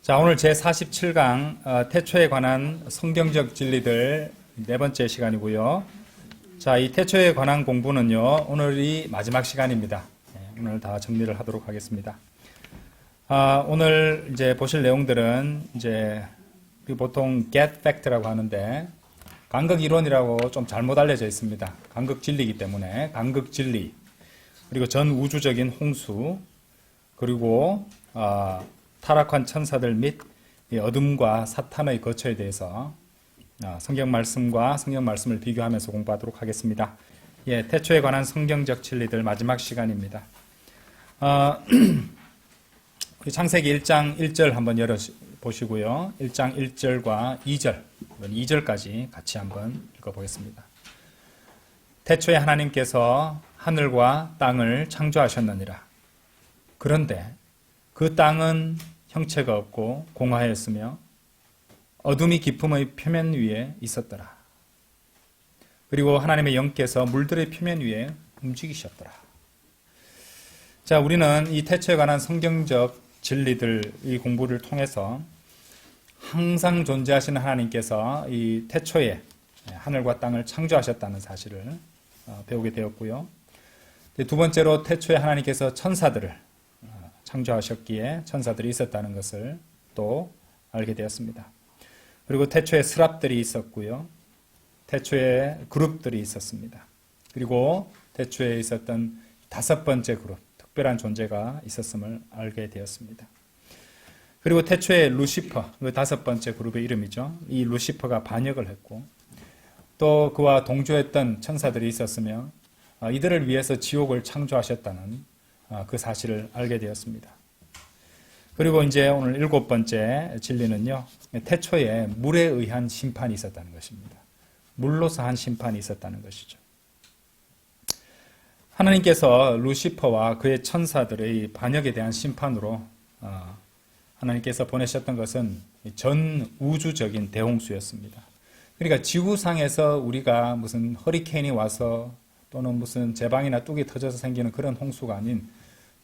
자, 오늘 제47강 태초에 관한 성경적 진리들 네 번째 시간이고요. 자, 이 태초에 관한 공부는요, 오늘이 마지막 시간입니다. 오늘 다 정리를 하도록 하겠습니다. 오늘 이제 보실 내용들은 이제 보통 get fact라고 하는데 간극 이론이라고 좀 잘못 알려져 있습니다. 간극 진리이기 때문에 간극 진리, 그리고 전 우주적인 홍수, 그리고 타락한 천사들 및 어둠과 사탄의 거처에 대해서 성경 말씀과 성경 말씀을 비교하면서 공부하도록 하겠습니다. 예, 태초에 관한 성경적 진리들 마지막 시간입니다. 우리 창세기 1장 1절 한번 열어보시고요. 1장 1절과 2절, 2절까지 같이 한번 읽어보겠습니다. 태초에 하나님께서 하늘과 땅을 창조하셨느니라. 그런데 그 땅은 형체가 없고 공허하였으며 어둠이 깊음의 표면 위에 있었더라. 그리고 하나님의 영께서 물들의 표면 위에 움직이셨더라. 자, 우리는 이 태초에 관한 성경적 진리들 이 공부를 통해서 항상 존재하시는 하나님께서 이 태초에 하늘과 땅을 창조하셨다는 사실을 배우게 되었고요. 두 번째로 태초에 하나님께서 천사들을 창조하셨기에 천사들이 있었다는 것을 또 알게 되었습니다. 그리고 태초에 스랍들이 있었고요. 태초에 그룹들이 있었습니다. 그리고 태초에 있었던 다섯 번째 그룹, 특별한 존재가 있었음을 알게 되었습니다. 그리고 태초에 루시퍼, 그 다섯 번째 그룹의 이름이죠. 이 루시퍼가 반역을 했고 또 그와 동조했던 천사들이 있었으며 이들을 위해서 지옥을 창조하셨다는 그 사실을 알게 되었습니다. 그리고 이제 오늘 일곱 번째 진리는요, 태초에 물에 의한 심판이 있었다는 것입니다. 물로서 한 심판이 있었다는 것이죠. 하나님께서 루시퍼와 그의 천사들의 반역에 대한 심판으로 하나님께서 보내셨던 것은 전 우주적인 대홍수였습니다. 그러니까 지구상에서 우리가 무슨 허리케인이 와서 또는 무슨 제방이나 뚝이 터져서 생기는 그런 홍수가 아닌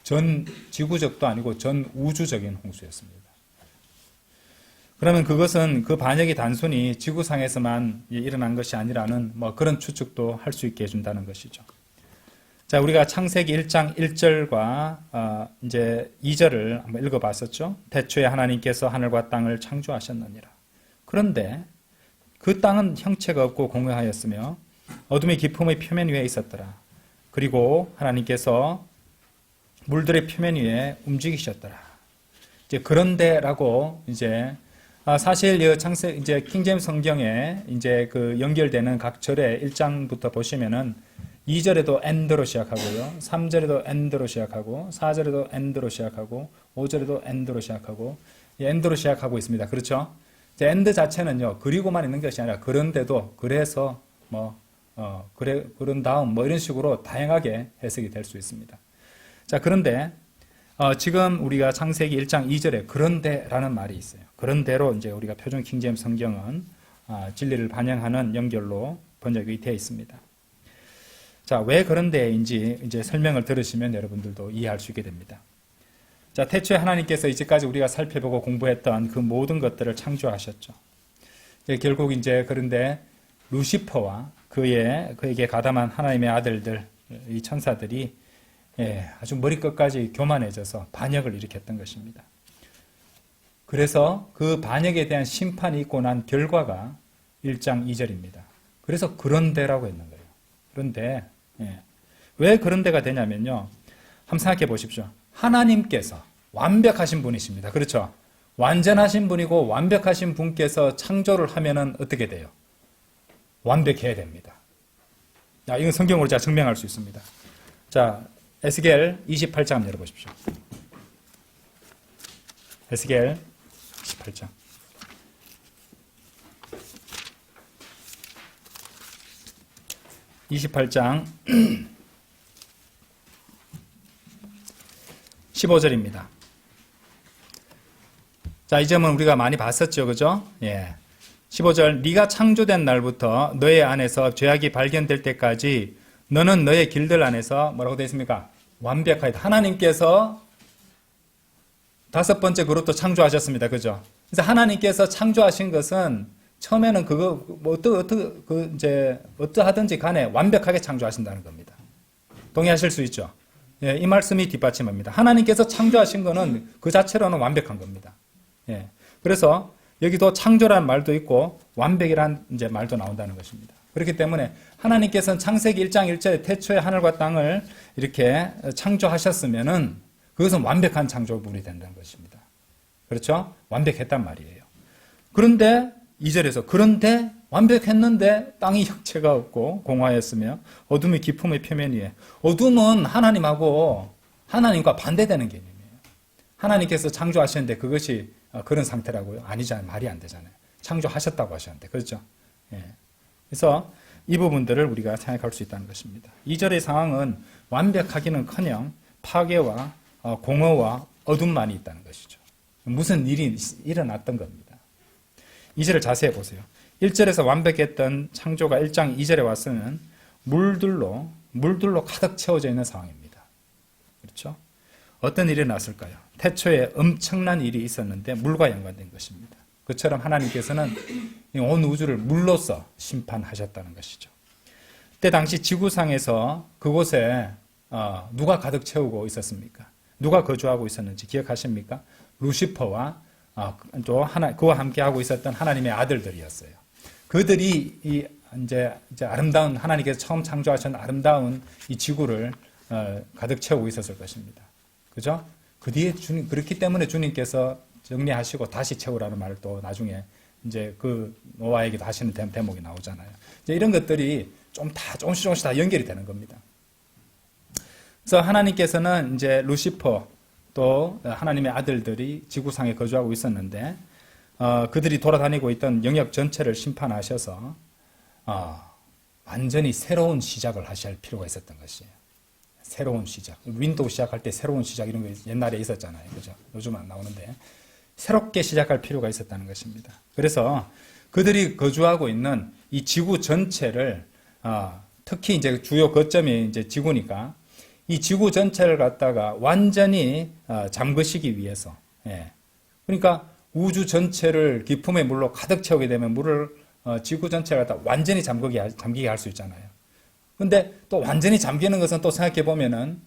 전 지구적도 아니고 전 우주적인 홍수였습니다. 그러면 그것은 그 반역이 단순히 지구상에서만 일어난 것이 아니라는 그런 추측도 할 수 있게 해준다는 것이죠. 자, 우리가 창세기 1장 1절과 이제 2절을 한번 읽어봤었죠. 태초에 하나님께서 하늘과 땅을 창조하셨느니라. 그런데 그 땅은 형체가 없고 공허하였으며 어둠의 깊음의 표면 위에 있었더라. 그리고 하나님께서 물들의 표면 위에 움직이셨더라. 이제 그런데라고 이제 사실 이제 킹제임스 성경에 이제 그 연결되는 각 절의 1장부터 보시면은 2절에도 and로 시작하고요. 3절에도 and로 시작하고 4절에도 and로 시작하고 5절에도 and로 시작하고 and로 시작하고 있습니다. 그렇죠? 이제 and 자체는요. 그리고만 있는 것이 아니라 그런데도 그래서 그런 다음 이런 식으로 다양하게 해석이 될 수 있습니다. 자, 그런데 지금 우리가 창세기 1장 2절에 그런데라는 말이 있어요. 그런대로 이제 우리가 표준 킹제임스 성경은 진리를 반영하는 연결로 번역이 되어 있습니다. 자, 왜 그런데인지 이제 설명을 들으시면 여러분들도 이해할 수 있게 됩니다. 자, 태초에 하나님께서 이제까지 우리가 살펴보고 공부했던 그 모든 것들을 창조하셨죠. 결국 이제 그런데 루시퍼와 그에게 가담한 하나님의 아들들, 이 천사들이 아주 머리끝까지 교만해져서 반역을 일으켰던 것입니다. 그래서 그 반역에 대한 심판이 있고 난 결과가 1장 2절입니다. 그래서 그런데라고 했는 거예요. 그런데 왜 그런데가 되냐면요. 한번 생각해 보십시오. 하나님께서 완벽하신 분이십니다. 그렇죠? 완전하신 분이고 완벽하신 분께서 창조를 하면은 어떻게 돼요? 완벽해야 됩니다. 자, 이건 성경으로 제가 증명할 수 있습니다. 자, 에스겔 28장 한번 열어보십시오. 에스겔 28장. (28장) 15절입니다. 자, 이 점은 우리가 많이 봤었죠, 그죠? 예. 15절, 네가 창조된 날부터 너의 안에서 죄악이 발견될 때까지 너는 너의 길들 안에서 뭐라고 되어 있습니까? 완벽하다. 하나님께서 다섯 번째 그룹도 창조하셨습니다. 그죠? 그래서 하나님께서 창조하신 것은 처음에는 그거 뭐 어떠하든지 간에 완벽하게 창조하신다는 겁니다. 동의하실 수 있죠? 예, 이 말씀이 뒷받침합니다. 하나님께서 창조하신 거는 그 자체로는 완벽한 겁니다. 예. 그래서 여기도 창조라는 말도 있고 완벽이란 이제 말도 나온다는 것입니다. 그렇기 때문에 하나님께서는 창세기 1장 1절에 태초에 하늘과 땅을 이렇게 창조하셨으면은 그것은 완벽한 창조물이 된다는 것입니다. 그렇죠? 완벽했단 말이에요. 그런데 2절에서 그런데 완벽했는데 땅이 형체가 없고 공허하였으며 어둠이 깊음의 표면 위에. 어둠은 하나님과 반대되는 개념이에요. 하나님께서 창조하셨는데 그것이 그런 상태라고요? 아니잖아요. 말이 안 되잖아요. 창조하셨다고 하셨는데. 그렇죠? 예. 그래서 이 부분들을 우리가 생각할 수 있다는 것입니다. 2절의 상황은 완벽하기는커녕 파괴와 공허와 어둠만이 있다는 것이죠. 무슨 일이 일어났던 겁니다. 2절을 자세히 보세요. 1절에서 완벽했던 창조가 1장 2절에 와서는 물들로 가득 채워져 있는 상황입니다. 그렇죠? 어떤 일이 났을까요? 태초에 엄청난 일이 있었는데 물과 연관된 것입니다. 그처럼 하나님께서는 온 우주를 물로써 심판하셨다는 것이죠. 그때 당시 지구상에서 그곳에 누가 가득 채우고 있었습니까? 누가 거주하고 있었는지 기억하십니까? 루시퍼와 또 그와 함께 하고 있었던 하나님의 아들들이었어요. 그들이 이제 아름다운 하나님께서 처음 창조하신 아름다운 이 지구를 가득 채우고 있었을 것입니다. 그죠? 그 뒤에 그렇기 때문에 주님께서 정리하시고 다시 채우라는 말을 또 나중에 이제 그 노아에게도 하시는 대목이 나오잖아요. 이제 이런 것들이 조금씩 다 연결이 되는 겁니다. 그래서 하나님께서는 이제 루시퍼 또 하나님의 아들들이 지구상에 거주하고 있었는데 그들이 돌아다니고 있던 영역 전체를 심판하셔서 완전히 새로운 시작을 하셔야 할 필요가 있었던 것이에요. 새로운 시작. 윈도우 시작할 때 새로운 시작 이런 거 옛날에 있었잖아요. 그죠? 요즘 안 나오는데 새롭게 시작할 필요가 있었다는 것입니다. 그래서 그들이 거주하고 있는 이 지구 전체를 특히 이제 주요 거점이 이제 지구니까 이 지구 전체를 갖다가 완전히 잠그시기 위해서, 예. 그러니까 우주 전체를 기품의 물로 가득 채우게 되면 물을 지구 전체를 갖다 완전히 잠기게 할 수 있잖아요. 근데 또 완전히 잠기는 것은 또 생각해 보면은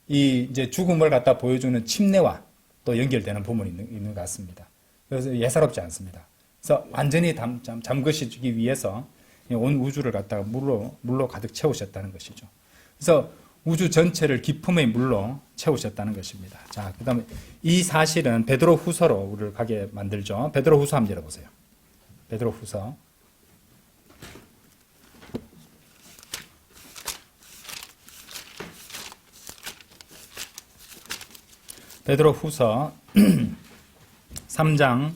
이 이제 죽음을 갖다 보여주는 침례와 또 연결되는 부분이 있는 것 같습니다. 그래서 예사롭지 않습니다. 그래서 완전히 잠그시기 위해서 온 우주를 갖다가 물로 가득 채우셨다는 것이죠. 그래서 우주 전체를 기품의 물로 채우셨다는 것입니다. 자, 그 다음에 이 사실은 베드로 후서로 우리를 가게 만들죠. 베드로 후서 한번 열어보세요. 베드로 후서. 베드로 후서 3장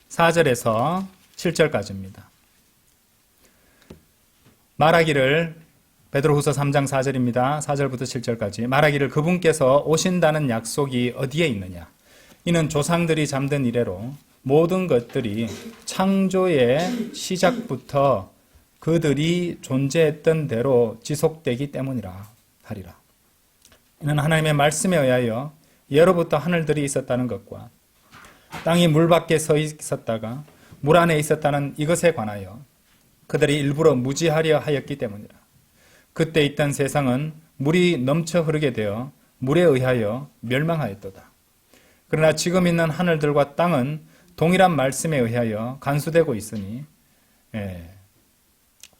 4절에서 7절까지입니다. 말하기를 베드로후서 3장 4절입니다. 4절부터 7절까지 말하기를 그분께서 오신다는 약속이 어디에 있느냐? 이는 조상들이 잠든 이래로 모든 것들이 창조의 시작부터 그들이 존재했던 대로 지속되기 때문이라 하리라. 이는 하나님의 말씀에 의하여 예로부터 하늘들이 있었다는 것과 땅이 물 밖에 서 있었다가 물 안에 있었다는 이것에 관하여 그들이 일부러 무지하려 하였기 때문이라. 그때 있던 세상은 물이 넘쳐 흐르게 되어 물에 의하여 멸망하였도다. 그러나 지금 있는 하늘들과 땅은 동일한 말씀에 의하여 간수되고 있으니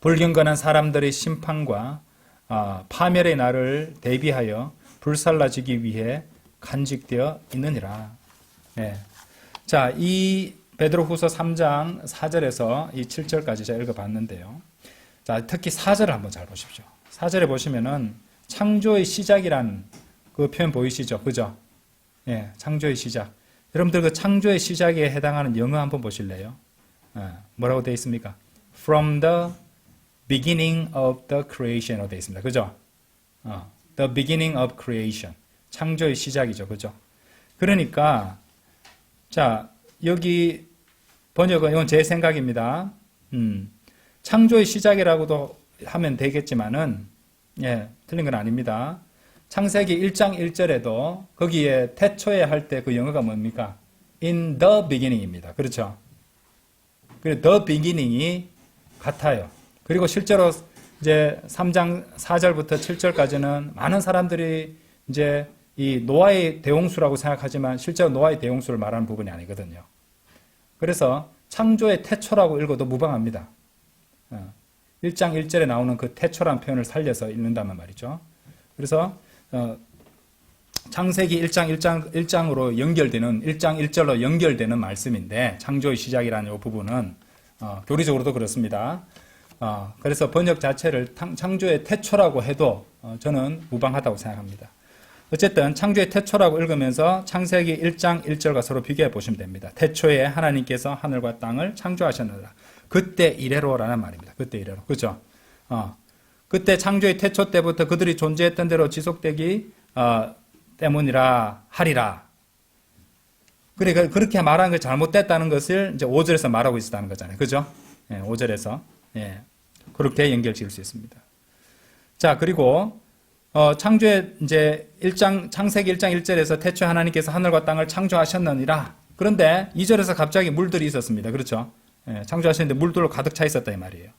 불경건한 사람들의 심판과 파멸의 날을 대비하여 불살라지기 위해 간직되어 있느니라. 자, 이 베드로후서 3장 4절에서 이 7절까지 제가 읽어봤는데요. 자, 특히 4절을 한번 잘 보십시오. 4절에 보시면은 창조의 시작이란 그 표현 보이시죠? 그죠? 예, 창조의 시작. 여러분들 그 창조의 시작에 해당하는 영어 한번 보실래요? 뭐라고 되어 있습니까? From the beginning of the creation으로 되어 있습니다. 그죠? The beginning of creation. 창조의 시작이죠. 그죠? 그러니까 자, 여기 번역은 이건 제 생각입니다. 창조의 시작이라고도 하면 되겠지만은 틀린 건 아닙니다. 창세기 1장 1절에도 거기에 태초에 할 때 그 영어가 뭡니까? In the beginning입니다. 그렇죠? 그리고 the beginning이 같아요. 그리고 실제로 이제 3장 4절부터 7절까지는 많은 사람들이 이제 이 노아의 대홍수라고 생각하지만 실제로 노아의 대홍수를 말하는 부분이 아니거든요. 그래서 창조의 태초라고 읽어도 무방합니다. 1장 1절에 나오는 그 태초라는 표현을 살려서 읽는다면 말이죠. 그래서 창세기 1장으로 연결되는 1장 1절로 연결되는 말씀인데 창조의 시작이라는 이 부분은 교리적으로도 그렇습니다. 그래서 번역 자체를 창조의 태초라고 해도 저는 무방하다고 생각합니다. 어쨌든 창조의 태초라고 읽으면서 창세기 1장 1절과 서로 비교해 보시면 됩니다. 태초에 하나님께서 하늘과 땅을 창조하셨느라. 그때 이래로라는 말입니다. 그때 이래로. 그죠? 그때 창조의 태초 때부터 그들이 존재했던 대로 지속되기 때문이라 하리라. 그러니까 그렇게 말하는 게 잘못됐다는 것을 이제 5절에서 말하고 있었다는 거잖아요. 그죠? 5절에서. 그렇게 연결 지을 수 있습니다. 자, 그리고 창조의 이제 창세기 1장 1절에서 태초에 하나님께서 하늘과 땅을 창조하셨느니라. 그런데 2절에서 갑자기 물들이 있었습니다. 그렇죠? 창조하셨는데 물들로 가득 차 있었다 이 말이에요.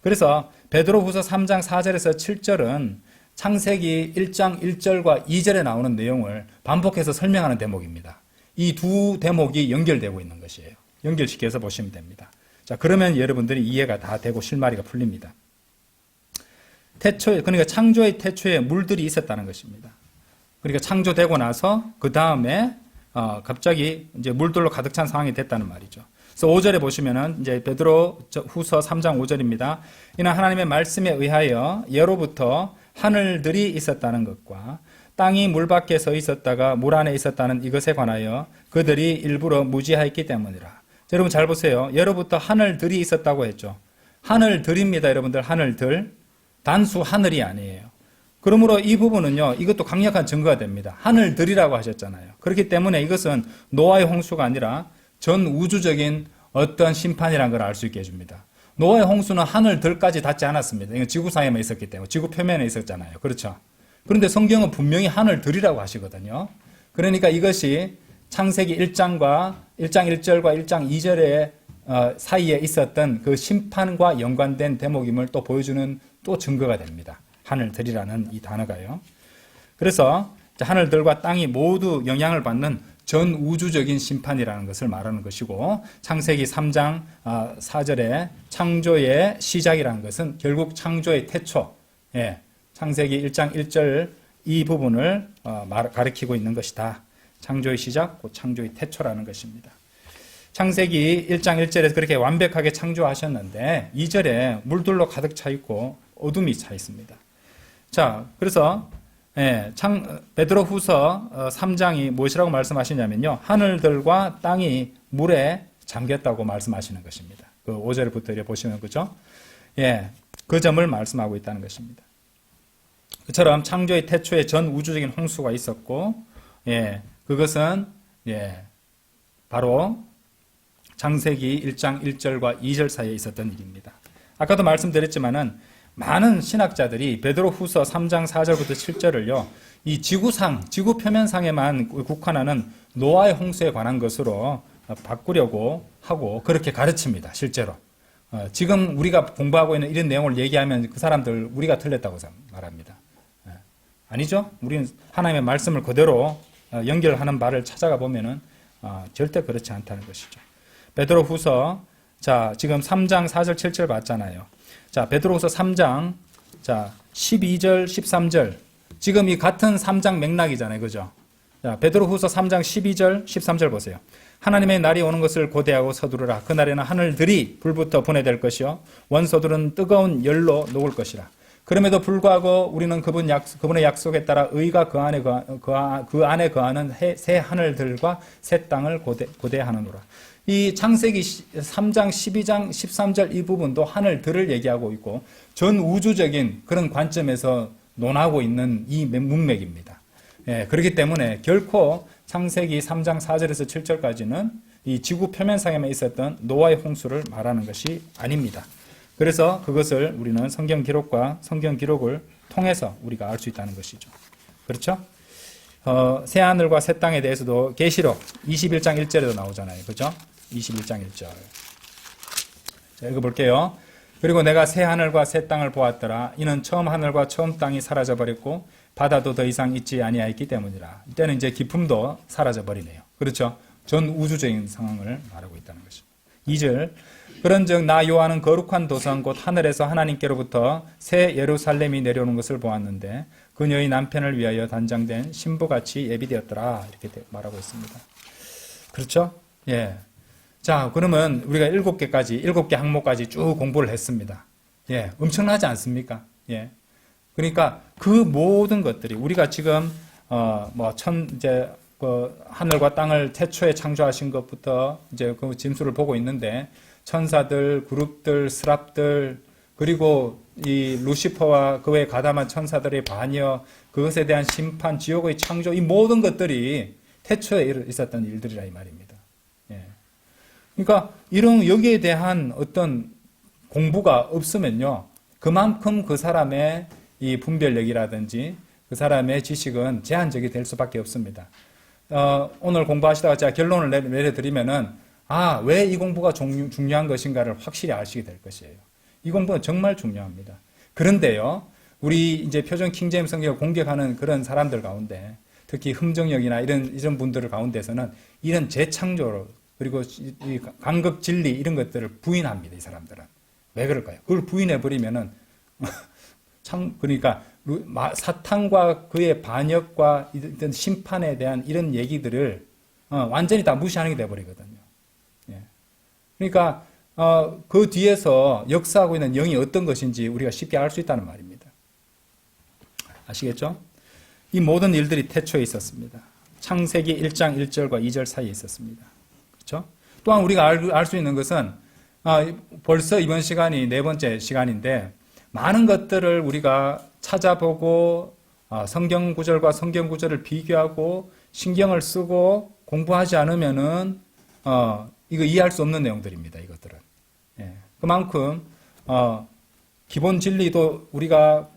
그래서 베드로후서 3장 4절에서 7절은 창세기 1장 1절과 2절에 나오는 내용을 반복해서 설명하는 대목입니다. 이 두 대목이 연결되고 있는 것이에요. 연결시켜서 보시면 됩니다. 자, 그러면 여러분들이 이해가 다 되고 실마리가 풀립니다. 그러니까 창조의 태초에 물들이 있었다는 것입니다. 그러니까 창조되고 나서 그 다음에 갑자기 이제 물들로 가득 찬 상황이 됐다는 말이죠. 그래서 5절에 보시면은 이제 베드로 후서 3장 5절입니다. 이는 하나님의 말씀에 의하여 예로부터 하늘들이 있었다는 것과 땅이 물 밖에 서 있었다가 물 안에 있었다는 이것에 관하여 그들이 일부러 무지하였기 때문이라. 여러분 잘 보세요. 예로부터 하늘들이 있었다고 했죠. 하늘들입니다. 여러분들 하늘들. 단수 하늘이 아니에요. 그러므로 이 부분은요, 이것도 강력한 증거가 됩니다. 하늘들이라고 하셨잖아요. 그렇기 때문에 이것은 노아의 홍수가 아니라 전 우주적인 어떤 심판이라는 걸 알 수 있게 해줍니다. 노아의 홍수는 하늘들까지 닿지 않았습니다. 이건 지구상에만 있었기 때문에, 지구 표면에 있었잖아요. 그렇죠? 그런데 성경은 분명히 하늘들이라고 하시거든요. 그러니까 이것이 창세기 1장 1절과 1장 2절의 사이에 있었던 그 심판과 연관된 대목임을 또 보여주는 또 증거가 됩니다. 하늘들이라는 이 단어가요. 그래서 하늘들과 땅이 모두 영향을 받는 전 우주적인 심판이라는 것을 말하는 것이고, 창세기 3장 4절에 창조의 시작이라는 것은 결국 창조의 태초, 창세기 1장 1절 이 부분을 가리키고 있는 것이다. 창조의 시작, 곧 창조의 태초라는 것입니다. 창세기 1장 1절에서 그렇게 완벽하게 창조하셨는데 2절에 물들로 가득 차 있고 어둠이 차 있습니다. 자, 그래서 베드로후서 3장이 무엇이라고 말씀하시냐면요, 하늘들과 땅이 물에 잠겼다고 말씀하시는 것입니다. 그 5절부터 보시면 그죠? 그 점을 말씀하고 있다는 것입니다. 그처럼 창조의 태초에 전 우주적인 홍수가 있었고, 그것은 바로 창세기 1장 1절과 2절 사이에 있었던 일입니다. 아까도 말씀드렸지만은 많은 신학자들이 베드로후서 3장 4절부터 7절을요, 이 지구 표면상에만 국한하는 노아의 홍수에 관한 것으로 바꾸려고 하고 그렇게 가르칩니다. 실제로. 지금 우리가 공부하고 있는 이런 내용을 얘기하면 그 사람들 우리가 틀렸다고 말합니다. 아니죠? 우리는 하나님의 말씀을 그대로 연결하는 바를 찾아가 보면은 절대 그렇지 않다는 것이죠. 베드로후서, 자, 지금 3장 4절 7절 봤잖아요. 자, 베드로후서 3장, 자, 12절 13절. 지금 이 같은 3장 맥락이잖아요. 그죠? 자, 베드로후서 3장 12절 13절 보세요. 하나님의 날이 오는 것을 고대하고 서두르라. 그날에는 하늘들이 불부터 분해될 것이요 원소들은 뜨거운 열로 녹을 것이라. 그럼에도 불구하고 우리는 그분의 약속에 따라 의가 그 안에 거하는 새 하늘들과 새 땅을 고대하느니라. 이 창세기 3장, 12장, 13절 이 부분도 하늘들을 얘기하고 있고 전 우주적인 그런 관점에서 논하고 있는 이 문맥입니다. 그렇기 때문에 결코 창세기 3장 4절에서 7절까지는 이 지구 표면상에만 있었던 노아의 홍수를 말하는 것이 아닙니다. 그래서 그것을 우리는 성경 기록과 성경 기록을 통해서 우리가 알 수 있다는 것이죠. 그렇죠? 새 하늘과 새 땅에 대해서도 계시록 21장 1절에도 나오잖아요. 그죠? 21장 1절. 자, 읽어볼게요. 그리고 내가 새 하늘과 새 땅을 보았더라. 이는 처음 하늘과 처음 땅이 사라져버렸고 바다도 더 이상 있지 아니하였기 때문이라. 이때는 이제 기품도 사라져버리네요. 그렇죠? 전 우주적인 상황을 말하고 있다는 것입니다. 2절. 그런즉 나 요한은 거룩한 도성 곧 하늘에서 하나님께로부터 새 예루살렘이 내려오는 것을 보았는데 그녀의 남편을 위하여 단장된 신부같이 예비되었더라. 이렇게 말하고 있습니다. 그렇죠? 예. 자, 그러면 우리가 7개 항목까지 쭉 공부를 했습니다. 예. 엄청나지 않습니까? 예. 그러니까 그 모든 것들이 우리가 지금 이제 하늘과 땅을 태초에 창조하신 것부터 이제 그 짐수를 보고 있는데 천사들, 그룹들, 스랍들, 그리고 이 루시퍼와 그에 가담한 천사들의 반역, 그것에 대한 심판, 지옥의 창조, 이 모든 것들이 태초에 있었던 일들이라 이 말입니다. 예. 그러니까 이런 여기에 대한 어떤 공부가 없으면요, 그만큼 그 사람의 이 분별력이라든지 그 사람의 지식은 제한적이 될 수밖에 없습니다. 오늘 공부하시다가 제가 결론을 내려드리면은 왜 이 공부가 중요한 것인가를 확실히 아시게 될 것이에요. 이 공부는 정말 중요합니다. 그런데요, 우리 이제 표준 킹제임 성경을 공격하는 그런 사람들 가운데, 특히 흠정역이나 이런 분들 가운데서는 이런 재창조로, 그리고 이 간극 진리 이런 것들을 부인합니다. 이 사람들은. 왜 그럴까요? 그걸 부인해버리면은, 그러니까 사탄과 그의 반역과 이런 심판에 대한 이런 얘기들을 완전히 다 무시하는 게 돼버리거든요. 예. 그러니까 그 뒤에서 역사하고 있는 영이 어떤 것인지 우리가 쉽게 알 수 있다는 말입니다. 아시겠죠? 이 모든 일들이 태초에 있었습니다. 창세기 1장 1절과 2절 사이에 있었습니다. 그렇죠? 또한 우리가 알 수 있는 것은 벌써 이번 시간이 4번째 시간인데 많은 것들을 우리가 찾아보고 성경 구절과 성경 구절을 비교하고 신경을 쓰고 공부하지 않으면은 이거 이해할 수 없는 내용들입니다. 이것들은. 예. 그만큼 기본 진리도 우리가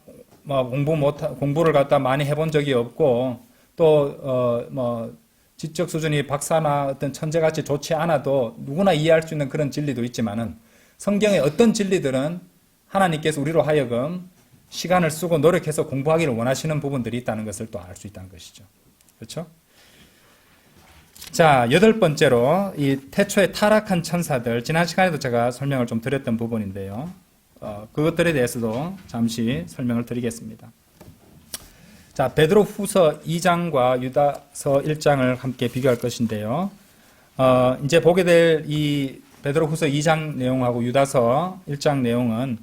공부를 갖다 많이 해본 적이 없고 또 지적 수준이 박사나 어떤 천재같이 좋지 않아도 누구나 이해할 수 있는 그런 진리도 있지만은 성경의 어떤 진리들은 하나님께서 우리로 하여금 시간을 쓰고 노력해서 공부하기를 원하시는 부분들이 있다는 것을 또 알 수 있다는 것이죠. 그렇죠? 자, 8번째로 이 태초에 타락한 천사들, 지난 시간에도 제가 설명을 좀 드렸던 부분인데요. 그것들에 대해서도 잠시 설명을 드리겠습니다. 자, 베드로 후서 2장과 유다서 1장을 함께 비교할 것인데요. 이제 보게 될 이 베드로 후서 2장 내용하고 유다서 1장 내용은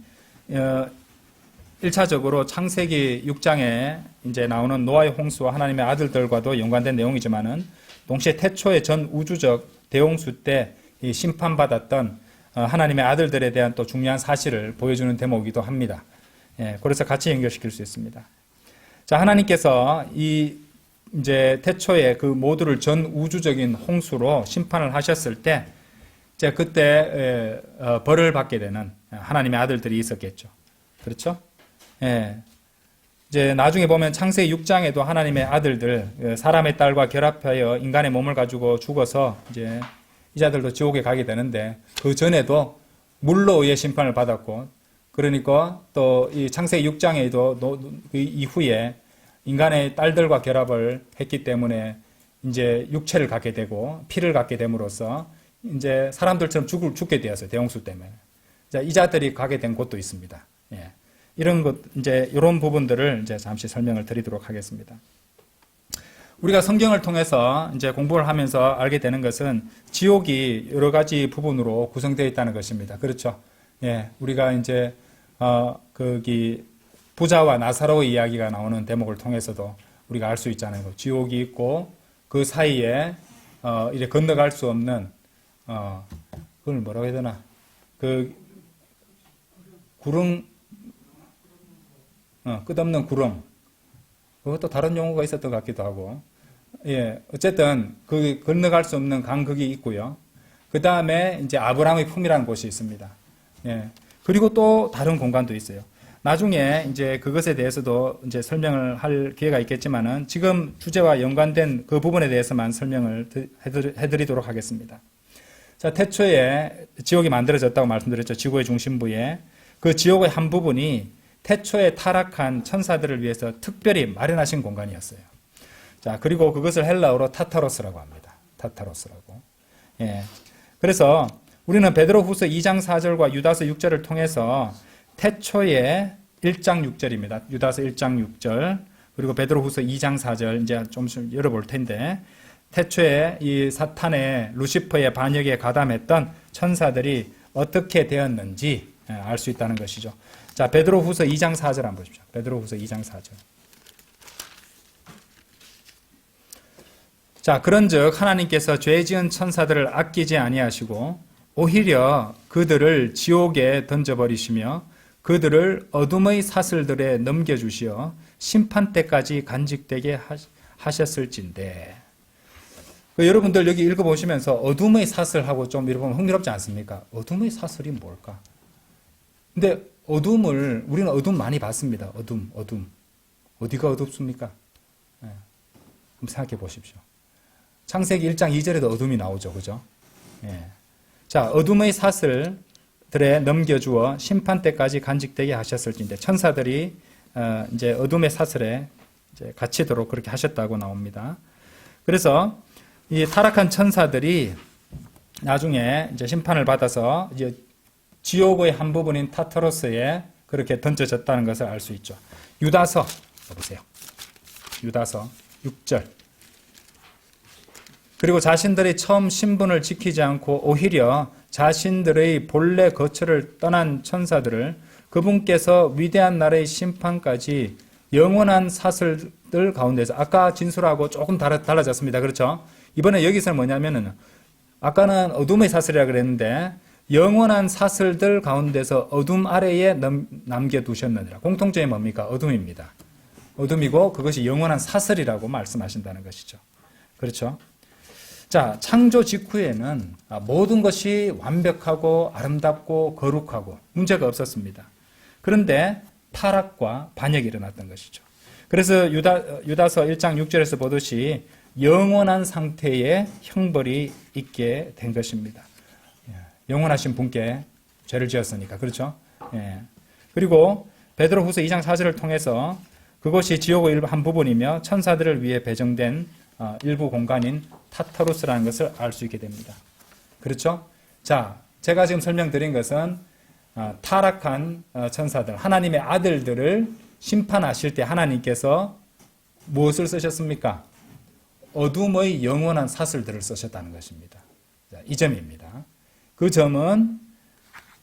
1차적으로 창세기 6장에 이제 나오는 노아의 홍수와 하나님의 아들들과도 연관된 내용이지만은 동시에 태초의 전 우주적 대홍수 때 이 심판받았던 하나님의 아들들에 대한 또 중요한 사실을 보여주는 대목이기도 합니다. 예, 그래서 같이 연결시킬 수 있습니다. 자, 하나님께서 이제 태초에 그 모두를 전 우주적인 홍수로 심판을 하셨을 때, 이제 그때 벌을 받게 되는 하나님의 아들들이 있었겠죠. 그렇죠? 예. 이제 나중에 보면 창세기 6장에도 하나님의 아들들, 사람의 딸과 결합하여 인간의 몸을 가지고 죽어서 이제 이 자들도 지옥에 가게 되는데 그 전에도 물로 의해 심판을 받았고, 그러니까 또 이 창세기 6장에도 그 이후에 인간의 딸들과 결합을 했기 때문에 이제 육체를 갖게 되고 피를 갖게 됨으로써 이제 사람들처럼 죽게 되었어요. 대홍수 때문에. 자, 이 자들이 가게 된 곳도 있습니다. 예. 이런 부분들을 이제 잠시 설명을 드리도록 하겠습니다. 우리가 성경을 통해서 이제 공부를 하면서 알게 되는 것은 지옥이 여러 가지 부분으로 구성되어 있다는 것입니다. 그렇죠? 예. 우리가 이제, 거기, 부자와 나사로의 이야기가 나오는 대목을 통해서도 우리가 알 수 있잖아요. 지옥이 있고, 그 사이에, 이제 건너갈 수 없는, 그걸 뭐라고 해야 되나? 끝없는 구름. 그것도 다른 용어가 있었던 것 같기도 하고. 예, 어쨌든, 그 건너갈 수 없는 강극이 있고요. 그 다음에 이제 아브라함의 품이라는 곳이 있습니다. 예. 그리고 또 다른 공간도 있어요. 나중에 이제 그것에 대해서도 이제 설명을 할 기회가 있겠지만은 지금 주제와 연관된 그 부분에 대해서만 설명을 해드리도록 하겠습니다. 자, 태초에 지옥이 만들어졌다고 말씀드렸죠. 지구의 중심부에. 그 지옥의 한 부분이 태초에 타락한 천사들을 위해서 특별히 마련하신 공간이었어요. 자, 그리고 그것을 헬라어로 타타로스라고 합니다. 타타로스라고. 예. 그래서 우리는 베드로후서 2장 4절과 유다서 6절을 통해서 태초에 1장 6절입니다. 유다서 1장 6절 그리고 베드로후서 2장 4절 이제 좀 열어볼 텐데 태초에 이 사탄의 루시퍼의 반역에 가담했던 천사들이 어떻게 되었는지 알 수 있다는 것이죠. 자, 베드로후서 2장 4절 한번 보십시오. 베드로후서 2장 4절. 자, 그런즉 하나님께서 죄 지은 천사들을 아끼지 아니하시고 오히려 그들을 지옥에 던져버리시며 그들을 어둠의 사슬들에 넘겨주시어 심판 때까지 간직되게 하셨을진데. 여러분들 여기 읽어보시면서 어둠의 사슬하고 좀 읽어보면 흥미롭지 않습니까? 어둠의 사슬이 뭘까? 근데 우리는 어둠 많이 봤습니다. 어둠. 어디가 어둡습니까? 네. 한번 생각해 보십시오. 창세기 1장 2절에도 어둠이 나오죠. 그죠? 예. 자, 어둠의 사슬들에 넘겨주어 심판 때까지 간직되게 하셨을진데, 천사들이, 이제 어둠의 사슬에 이제 갇히도록 그렇게 하셨다고 나옵니다. 그래서 이 타락한 천사들이 나중에 이제 심판을 받아서 이제 지옥의 한 부분인 타타로스에 그렇게 던져졌다는 것을 알 수 있죠. 유다서, 보세요. 유다서 6절. 그리고 자신들의 처음 신분을 지키지 않고 오히려 자신들의 본래 거처를 떠난 천사들을 그분께서 위대한 날의 심판까지 영원한 사슬들 가운데서, 아까 진술하고 조금 달라졌습니다. 그렇죠? 이번에 여기서는 뭐냐면은 아까는 어둠의 사슬이라 그랬는데 영원한 사슬들 가운데서 어둠 아래에 남겨두셨느니라. 공통점이 뭡니까? 어둠입니다. 어둠이고 그것이 영원한 사슬이라고 말씀하신다는 것이죠. 그렇죠? 자, 창조 직후에는 모든 것이 완벽하고 아름답고 거룩하고 문제가 없었습니다. 그런데 타락과 반역이 일어났던 것이죠. 그래서 유다서 1장 6절에서 보듯이 영원한 상태의 형벌이 있게 된 것입니다. 영원하신 분께 죄를 지었으니까. 그렇죠? 예. 그리고 베드로후서 2장 4절을 통해서 그것이 지옥의 한 부분이며 천사들을 위해 배정된 일부 공간인 타타로스라는 것을 알 수 있게 됩니다. 그렇죠? 자, 제가 지금 설명드린 것은 타락한 천사들, 하나님의 아들들을 심판하실 때 하나님께서 무엇을 쓰셨습니까? 어둠의 영원한 사슬들을 쓰셨다는 것입니다. 자, 이 점입니다. 그 점은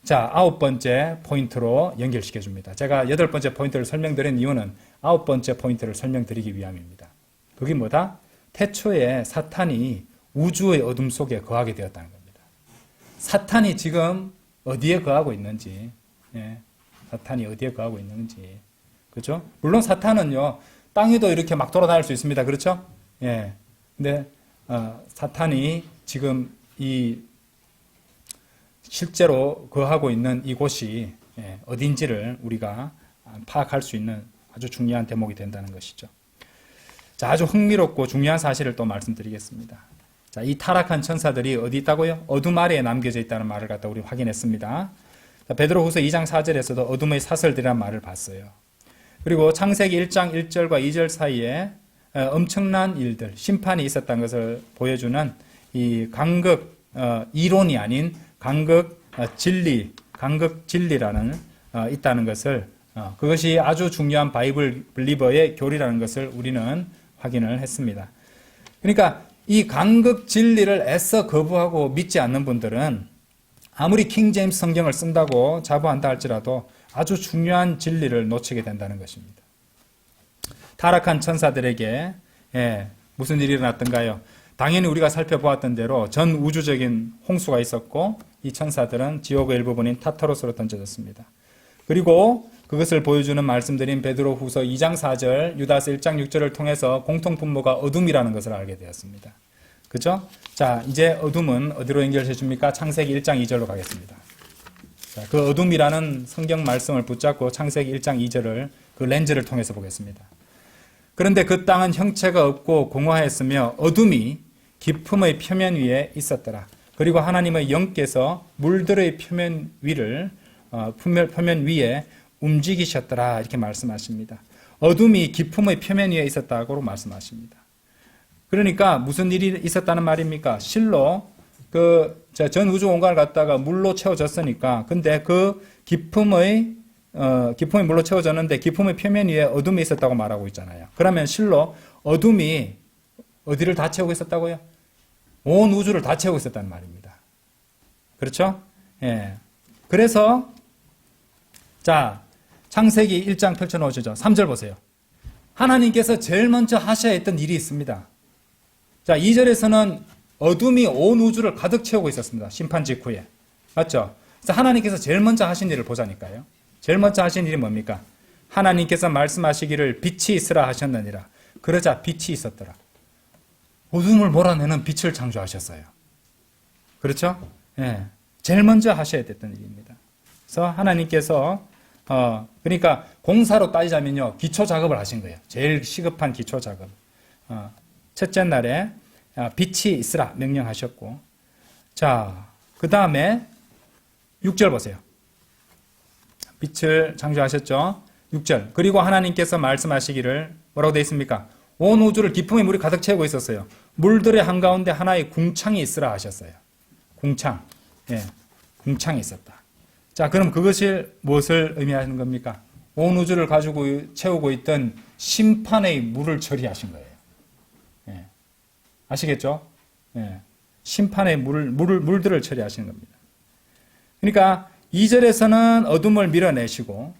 자, 9번째 포인트로 연결시켜 줍니다. 제가 8번째 포인트를 설명드린 이유는 9번째 포인트를 설명드리기 위함입니다. 그게 뭐다? 태초에 사탄이 우주의 어둠 속에 거하게 되었다는 겁니다. 사탄이 지금 어디에 거하고 있는지, 예, 사탄이 어디에 거하고 있는지, 그렇죠? 물론 사탄은요, 땅에도 이렇게 막 돌아다닐 수 있습니다. 그렇죠? 예. 근데 사탄이 지금 실제로 거하고 있는 이곳이 어딘지를 우리가 파악할 수 있는 아주 중요한 대목이 된다는 것이죠. 자, 아주 흥미롭고 중요한 사실을 또 말씀드리겠습니다. 자, 이 타락한 천사들이 어디 있다고요? 어둠 아래에 남겨져 있다는 말을 갖다 우리 확인했습니다. 자, 베드로후서 2장 4절에서도 어둠의 사슬들이라는 말을 봤어요. 그리고 창세기 1장 1절과 2절 사이에 엄청난 일들, 심판이 있었다는 것을 보여주는 이 간극 이론이 아닌 간극 진리라는 있다는 것을, 그것이 아주 중요한 바이블 빌리버의 교리라는 것을 우리는 확인을 했습니다. 그러니까 이 간극 진리를 애써 거부하고 믿지 않는 분들은 아무리 킹 제임스 성경을 쓴다고 자부한다 할지라도 아주 중요한 진리를 놓치게 된다는 것입니다. 타락한 천사들에게 무슨 일이 일어났던가요? 당연히 우리가 살펴보았던 대로 전 우주적인 홍수가 있었고 이 천사들은 지옥의 일부분인 타타로스로 던져졌습니다. 그리고 그것을 보여주는 말씀드린 베드로후서 2장 4절, 유다서 1장 6절을 통해서 공통분모가 어둠이라는 것을 알게 되었습니다. 그렇죠? 자, 이제 어둠은 어디로 연결해 줍니까? 창세기 1장 2절로 가겠습니다. 자, 그 어둠이라는 성경 말씀을 붙잡고 창세기 1장 2절을 그 렌즈를 통해서 보겠습니다. 그런데 그 땅은 형체가 없고 공허했으며 어둠이 깊음의 표면 위에 있었더라. 그리고 하나님의 영께서 물들의 표면 위를 표면 위에 움직이셨더라 이렇게 말씀하십니다. 어둠이 깊음의 표면 위에 있었다고 말씀하십니다. 그러니까 무슨 일이 있었다는 말입니까? 실로 전 우주 공간을 갖다가 물로 채워졌으니까 근데 그 깊음이 물로 채워졌는데 깊음의 표면 위에 어둠이 있었다고 말하고 있잖아요. 그러면 실로 어둠이 어디를 다 채우고 있었다고요? 온 우주를 다 채우고 있었다는 말입니다. 그렇죠? 예. 그래서 자, 창세기 1장 펼쳐놓으시죠. 3절 보세요. 하나님께서 제일 먼저 하셔야 했던 일이 있습니다. 자, 2절에서는 어둠이 온 우주를 가득 채우고 있었습니다. 심판 직후에. 맞죠? 그래서 하나님께서 제일 먼저 하신 일을 보자니까요. 제일 먼저 하신 일이 뭡니까? 하나님께서 말씀하시기를 빛이 있으라 하셨느니라. 그러자 빛이 있었더라. 어둠을 몰아내는 빛을 창조하셨어요. 그렇죠? 예. 제일 먼저 하셔야 됐던 일입니다. 그래서 하나님께서 그러니까 공사로 따지자면요. 기초 작업을 하신 거예요. 제일 시급한 기초 작업. 첫째 날에 빛이 있으라 명령하셨고 자, 그 다음에 6절 보세요. 빛을 창조하셨죠. 6절. 그리고 하나님께서 말씀하시기를 뭐라고 되어 있습니까? 온 우주를 깊음의 물이 가득 채우고 있었어요. 물들의 한가운데 하나의 궁창이 있으라 하셨어요. 궁창. 예, 궁창이 있었다. 자, 그럼 그것이 무엇을 의미하는 겁니까? 온 우주를 가지고 채우고 있던 심판의 물을 처리하신 거예요. 예. 아시겠죠? 예. 심판의 물들을 처리하시는 겁니다. 그러니까 2절에서는 어둠을 밀어내시고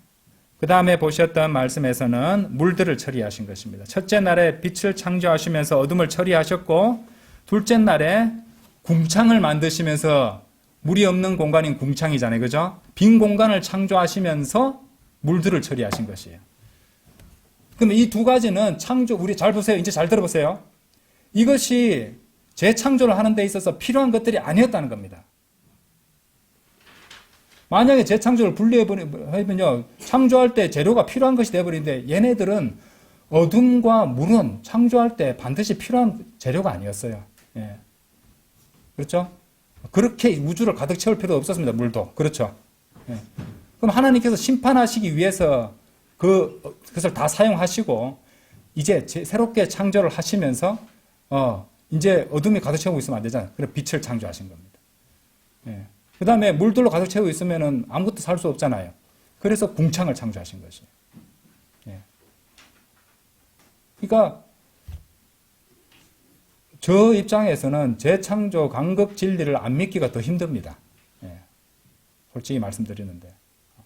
그 다음에 보셨던 말씀에서는 물들을 처리하신 것입니다. 첫째 날에 빛을 창조하시면서 어둠을 처리하셨고 둘째 날에 궁창을 만드시면서 물이 없는 공간인 궁창이잖아요. 그죠? 빈 공간을 창조하시면서 물들을 처리하신 것이에요. 그러면 이 두 가지는 우리 잘 보세요. 이제 잘 들어보세요. 이것이 재창조를 하는 데 있어서 필요한 것들이 아니었다는 겁니다. 만약에 재창조를 분리해버리면요, 창조할 때 재료가 필요한 것이 되어버리는데 얘네들은 어둠과 물은 창조할 때 반드시 필요한 재료가 아니었어요. 예. 그렇죠? 그렇게 우주를 가득 채울 필요 없었습니다. 물도. 그렇죠? 예. 그럼 하나님께서 심판하시기 위해서 그것을 다 사용하시고 이제 새롭게 창조를 하시면서 이제 어둠이 가득 채우고 있으면 안 되잖아요. 그래서 빛을 창조하신 겁니다. 예. 그 다음에 물들로 가득 채우고 있으면 아무것도 살 수 없잖아요. 그래서 궁창을 창조하신 것이에요. 예. 그러니까 저 입장에서는 재창조 강극 진리를 안 믿기가 더 힘듭니다. 예. 솔직히 말씀드리는데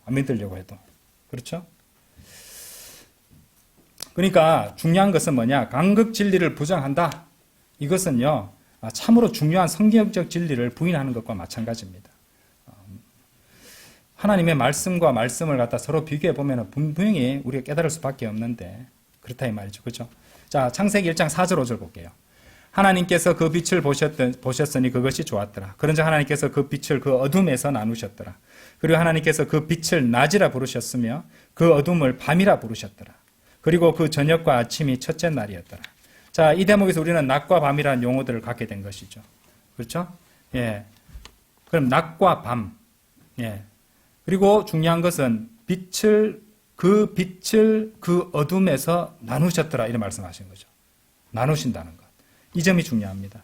안 믿으려고 해도 그렇죠? 그러니까 중요한 것은 뭐냐? 강극 진리를 부정한다. 이것은요 참으로 중요한 성경적 진리를 부인하는 것과 마찬가지입니다. 하나님의 말씀과 말씀을 갖다 서로 비교해 보면 분명히 우리가 깨달을 수밖에 없는데 그렇다 이 말이죠. 그렇죠? 자, 창세기 1장 4절 5절 볼게요. 하나님께서 그 빛을 보셨으니 그것이 좋았더라. 그런즉 하나님께서 그 빛을 그 어둠에서 나누셨더라. 그리고 하나님께서 그 빛을 낮이라 부르셨으며 그 어둠을 밤이라 부르셨더라. 그리고 그 저녁과 아침이 첫째 날이었더라. 자, 이 대목에서 우리는 낮과 밤이라는 용어들을 갖게 된 것이죠. 그렇죠? 예. 그럼 낮과 밤. 예. 그리고 중요한 것은 빛을 그 어둠에서 나누셨더라 이런 말씀하신 거죠. 나누신다는 것. 이 점이 중요합니다.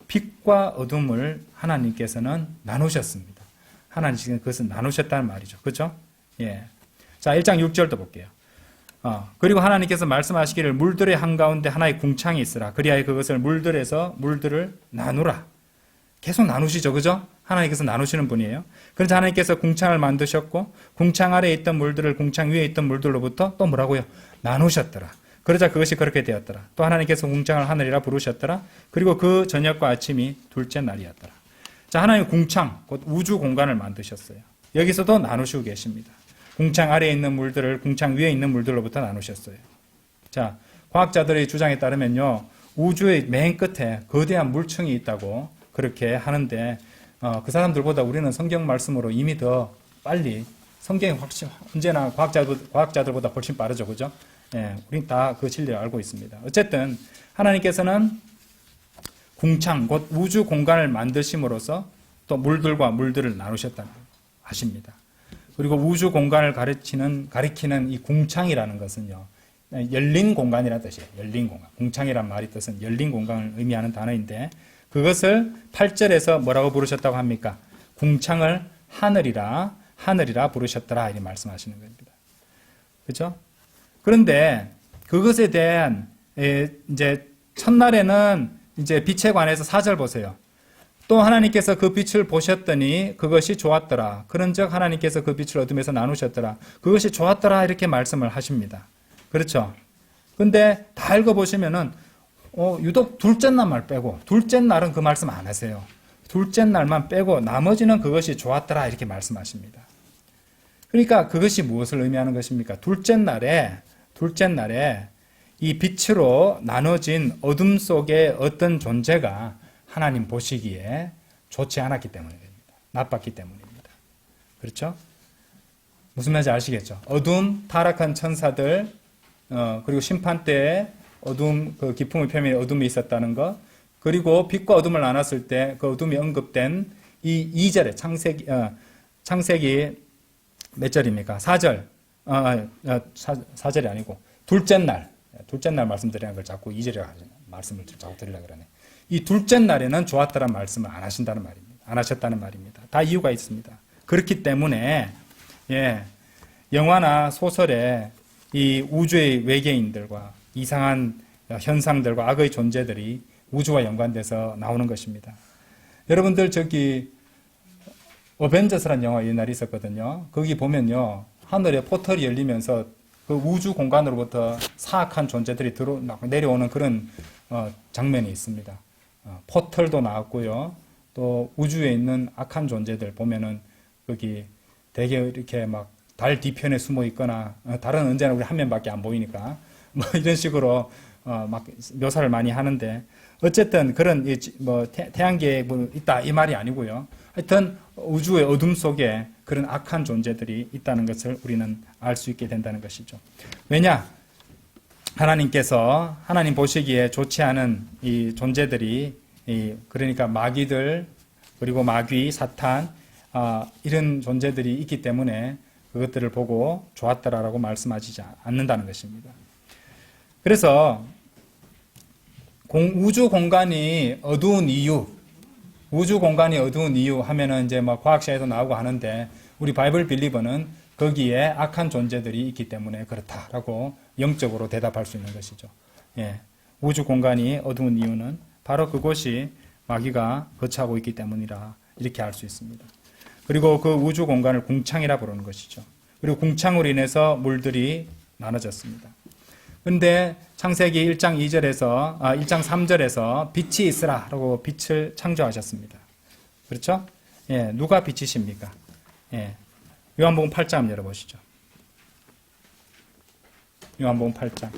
빛과 어둠을 하나님께서는 나누셨습니다. 하나님께서는 그것을 나누셨다는 말이죠. 그렇죠? 예. 자, 1장 6절도 볼게요. 그리고 하나님께서 말씀하시기를 물들의 한가운데 하나의 궁창이 있으라. 그리하여 그것을 물들에서 물들을 나누라. 계속 나누시죠. 그죠? 하나님께서 나누시는 분이에요. 그래서 하나님께서 궁창을 만드셨고 궁창 아래에 있던 물들을 궁창 위에 있던 물들로부터 또 뭐라고요? 나누셨더라. 그러자 그것이 그렇게 되었더라. 또 하나님께서 궁창을 하늘이라 부르셨더라. 그리고 그 저녁과 아침이 둘째 날이었더라. 자, 하나님 궁창, 곧 우주 공간을 만드셨어요. 여기서도 나누시고 계십니다. 궁창 아래에 있는 물들을 궁창 위에 있는 물들로부터 나누셨어요. 자, 과학자들의 주장에 따르면요, 우주의 맨 끝에 거대한 물층이 있다고 그렇게 하는데 그 사람들보다 우리는 성경 말씀으로 이미 더 빨리 성경이 언제나 과학자들보다 훨씬 빠르죠, 그죠? 예, 우린 다 그 진리를 알고 있습니다. 어쨌든 하나님께서는 궁창 곧 우주 공간을 만드심으로써 또 물들과 물들을 나누셨다는 걸 아십니다. 그리고 우주 공간을 가리키는 이 궁창이라는 것은요, 열린 공간이라는 뜻이에요. 열린 공간. 궁창이란 말이 뜻은 열린 공간을 의미하는 단어인데 그것을 8절에서 뭐라고 부르셨다고 합니까? 궁창을 하늘이라 부르셨더라 이렇게 말씀하시는 겁니다. 그렇죠? 그런데 그것에 대한 이제 첫날에는 이제 빛에 관해서 4절 보세요. 또 하나님께서 그 빛을 보셨더니 그것이 좋았더라. 그런즉 하나님께서 그 빛을 어둠에서 나누셨더라. 그것이 좋았더라 이렇게 말씀을 하십니다. 그렇죠? 근데 다 읽어보시면은 유독 둘째 날만 빼고 둘째 날은 그 말씀 안 하세요. 둘째 날만 빼고 나머지는 그것이 좋았더라 이렇게 말씀하십니다. 그러니까 그것이 무엇을 의미하는 것입니까? 둘째 날에 이 빛으로 나눠진 어둠 속에 어떤 존재가 하나님 보시기에 좋지 않았기 때문입니다. 나빴기 때문입니다. 그렇죠? 무슨 말인지 아시겠죠? 어둠, 타락한 천사들, 그리고 심판 때에 어둠, 그 기품의 표면에 어둠이 있었다는 것, 그리고 빛과 어둠을 나눴을 때 그 어둠이 언급된 이 2절에 창세기 몇 절입니까? 4절. 4절이 아니고 둘째 날 말씀드리는 걸 자꾸 2절에 말씀을 자꾸 드리려고 그러네. 이 둘째 날에는 좋았다는 말씀을 안 하신다는 말입니다. 안 하셨다는 말입니다. 다 이유가 있습니다. 그렇기 때문에 영화나 소설에 이 우주의 외계인들과 이상한 현상들과 악의 존재들이 우주와 연관돼서 나오는 것입니다. 여러분들 저기 어벤져스라는 영화 옛날에 있었거든요. 거기 보면요. 하늘에 포털이 열리면서 그 우주 공간으로부터 사악한 존재들이 내려오는 그런 장면이 있습니다. 포털도 나왔고요. 또 우주에 있는 악한 존재들 보면은 거기 되게 이렇게 막 달 뒤편에 숨어 있거나 달은 언제나 우리 한 면밖에 안 보이니까 뭐 이런 식으로 막 묘사를 많이 하는데 어쨌든 그런 뭐 태양계에 뭐 있다 이 말이 아니고요. 하여튼 우주의 어둠 속에 그런 악한 존재들이 있다는 것을 우리는 알 수 있게 된다는 것이죠. 왜냐? 하나님께서 하나님 보시기에 좋지 않은 이 존재들이 그러니까 마귀들 그리고 마귀, 사탄 이런 존재들이 있기 때문에 그것들을 보고 좋았더라라고 말씀하시지 않는다는 것입니다. 그래서 우주 공간이 어두운 이유 하면은 이제 뭐 과학시에도 나오고 하는데 우리 바이블 빌리버는 거기에 악한 존재들이 있기 때문에 그렇다라고 영적으로 대답할 수 있는 것이죠. 우주 공간이 어두운 이유는 바로 그곳이 마귀가 거처하고 있기 때문이라 이렇게 알 수 있습니다. 그리고 그 우주 공간을 궁창이라 부르는 것이죠. 그리고 궁창으로 인해서 물들이 나눠졌습니다. 그런데 창세기 1장 2절에서 1장 3절에서 빛이 있으라라고 빛을 창조하셨습니다. 그렇죠? 누가 빛이십니까? 요한복음 8장 한번 열어보시죠. 요한복음 8장.